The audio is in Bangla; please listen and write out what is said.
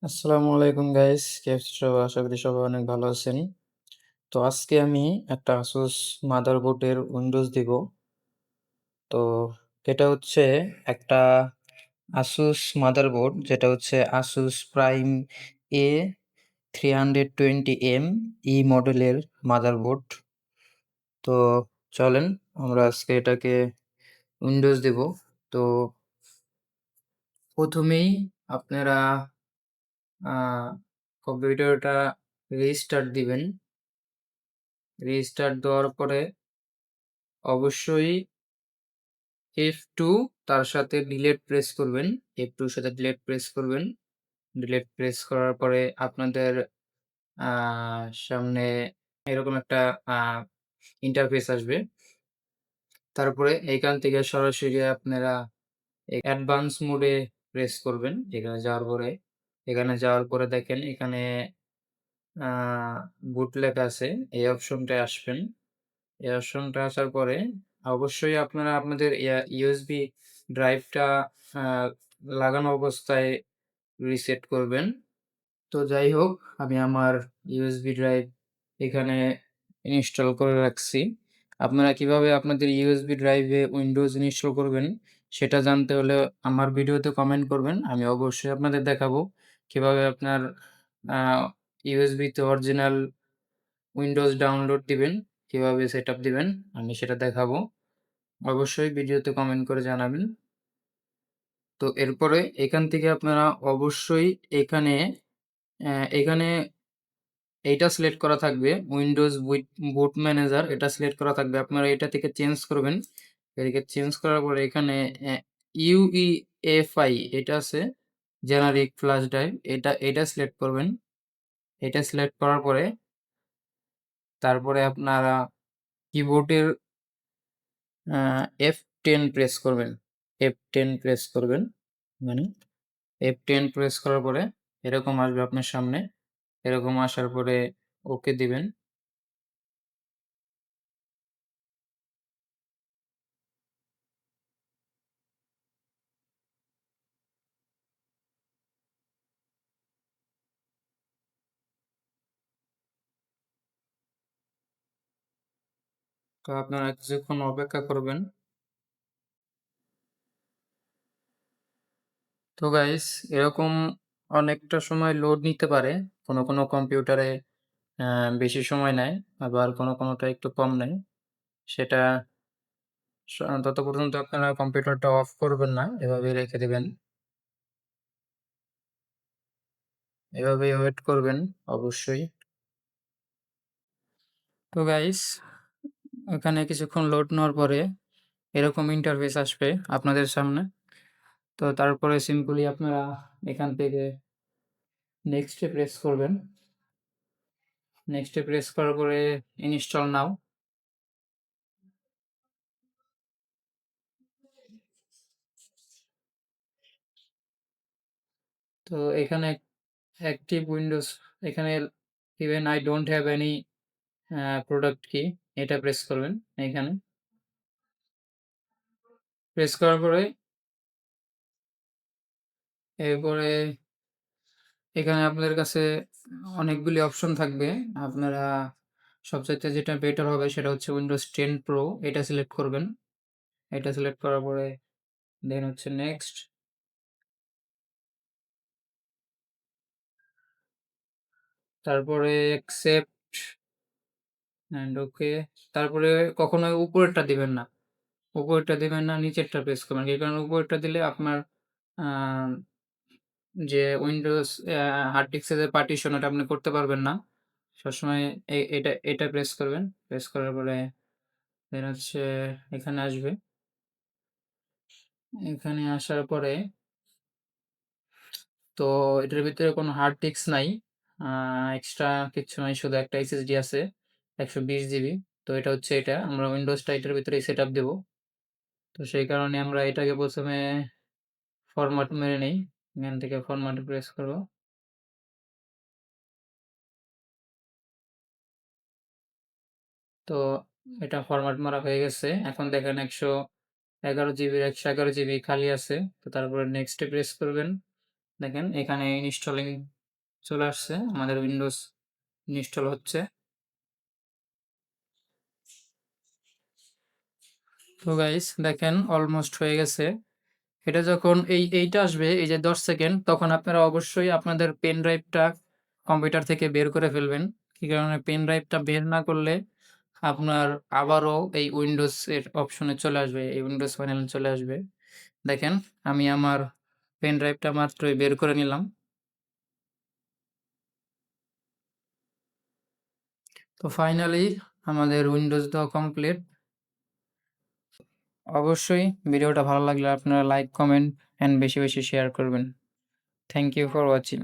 আসসালামু আলাইকুম গাইস, কি অবস্থা সবার? আশা করি সবাই অনেক ভালো আছেন। তো আজকে আমি একটা ASUS মাদারবোর্ডের উইন্ডোজ দিব। তো এটা হচ্ছে একটা ASUS মাদারবোর্ড, যেটা হচ্ছে ASUS Prime A320M মডেলের মাদারবোর্ড। তো চলেন আমরা আজকে এটাকে উইন্ডোজ দিব। তো প্রথমেই আপনারা কম্পিউটারটা রিস্টার্ট দিবেন। রিস্টার্ট দেওয়ার পরে অবশ্যই F2 তার সাথে ডিলেট প্রেস করবেন। F2 এর সাথে ডিলেট প্রেস করবেন। ডিলেট প্রেস করার পরে আপনাদের আ সামনে এরকম একটা আ ইন্টারফেস আসবে। তারপরে এইখান থেকে সরাসরি আপনারা অ্যাডভান্স মোডে প্রেস করবেন। এখানে যাওয়ার পরে দেখেন এখানে আ বুট লেখা আছে। এই অপশনটায় আসবেন। এই অপশনটা আসার পরে অবশ্যই আপনারা আপনাদের USB ড্রাইভটা আ লাগানো অবস্থায় রিসেট করবেন। তো যাই হোক, আমি আমার USB ড্রাইভ এখানে ইনস্টল করে রাখছি। আপনারা কিভাবে আপনাদের USB ড্রাইভে উইন্ডোজ ইনস্টল করবেন সেটা জানতে হলে আমার ভিডিওতে কমেন্ট করবেন। আমি অবশ্যই আপনাদের দেখাবো কিভাবে আপনার আ USB তে অরিজিনাল উইন্ডোজ ডাউনলোড দিবেন, কিভাবে সেটআপ দিবেন আমি সেটা দেখাবো। অবশ্যই ভিডিওতে কমেন্ট করে জানাবেন। তো এরপরে এখান থেকে আপনারা অবশ্যই এখানে এখানে এইটা সিলেক্ট করা থাকবে উইন্ডোজ বুট ম্যানেজার, এটা সিলেক্ট করা থাকবে। আপনারা এটা থেকে চেঞ্জ করবেন। এদিকে চেঞ্জ করার পরে এখানে UEFI এটা আছে, জেনারিক ফ্ল্যাশ ড্রাইভ, এটা সিলেক্ট করবেন। এটা সিলেক্ট করার পরে তারপরে আপনারা কিবোর্ডের আ F10 প্রেস করবেন। F10 প্রেস করবেন। মানে F10 প্রেস করার পরে এরকম আসবে আপনার সামনে। এরকম আসার পরে ওকে দিবেন। তো আপনারা কিছুক্ষণ অপেক্ষা করবেন। তো গাইস, এরকম অনেকটা সময় লোড নিতে পারে। কোনো কম্পিউটারে বেশি সময় নেয়, আবার কোনোটা একটু কম নেয়। সেটা তত পর্যন্ত আপনারা কম্পিউটারটা অফ করবেন না। এভাবেই রেখে দিবেন। এভাবেই ওয়েট করবেন অবশ্যই। তো গাইস, ওখানে কিছুক্ষণ লোড নেওয়ার পরে এরকম ইন্টারফেস আসবে আপনাদের সামনে। তো তারপরে সিম্পলি আপনারা এখান থেকে নেক্সট এ প্রেস করবেন। নেক্সট এ প্রেস করার পরে ইনস্টল নাও। তো এখানে অ্যাক্টিভ উইন্ডোজ, এখানে even I don't have any product কি, এটা প্রেস করবেন এখানে। প্রেস করার পরে এরপরে এখানে আপনাদের কাছে অনেকগুলি অপশন থাকবে। আপনারা সবচাইতে যেটা বেটার হবে সেটা হচ্ছে উইন্ডোজ 10 প্রো, এটা সিলেক্ট করবেন। এটা সিলেক্ট করার পরে দেন হচ্ছে নেক্সট। তারপরে অ্যাকসেপ্ট অ্যান্ড ওকে। তারপরে কখনোই উপরেরটা দিবেন না। উপরেরটা দিবেন না, নিচেরটা প্রেস করবেন। এই কারণে উপরেরটা দিলে আপনার আ যে উইন্ডোজ হার্ড ডিস্কের যে পার্টিশন ওটা আপনি করতে পারবেন না। সবসময় এটা প্রেস করবেন। প্রেস করার পরে দেন হচ্ছে এখানে আসবে। এখানে আসার পরে তো এটার ভিতরে কোনো হার্ড ডিস্ক নাই। আ এক্সট্রা কিচ্ছু নাই। শুধু একটা SSD আছে ১২০ জিবি। তো এটা হচ্ছে এটা। আমরা উইন্ডোজটা এটার ভিতরেই সেটআপ দেব। তো সেই কারণে আমরা এটাকে ১ম এ ফরম্যাট মেরে নেই। এখান থেকে ফরম্যাটে প্রেস করব। তো এটা ফরম্যাট মারা হয়ে গেছে। এখন দেখেন ১11 জিবির ১11 জিবি খালি আছে। তো তারপরে নেক্সট এ প্রেস করবেন। দেখেন এখানে ইনস্টলিং চলে আসছে। আমাদের উইন্ডোজ ইনস্টল হচ্ছে। তো গাইস দেখেন অলমোস্ট হয়ে গেছে। এটা যখন এইটা আসবে এই যে 10 সেকেন্ড, তখন আপনারা অবশ্যই আপনাদের পেন ড্রাইভটা কম্পিউটার থেকে বের করে ফেলবেন। কি কারণে পেন ড্রাইভটা বের না করলে আপনার আবারও এই উইন্ডোজ এর অপশনে চলে আসবে, এই উইন্ডোজ প্যানেলে চলে আসবে। দেখেন আমি আমার পেন ড্রাইভটা মাত্রই বের করে নিলাম। তো ফাইনালি আমাদের উইন্ডোজ দেওয়া কমপ্লিট। অবশ্যই ভিডিওটা ভালো লাগলে আপনারা লাইক, কমেন্ট অ্যান্ড বেশি বেশি শেয়ার করবেন। Thank you for watching.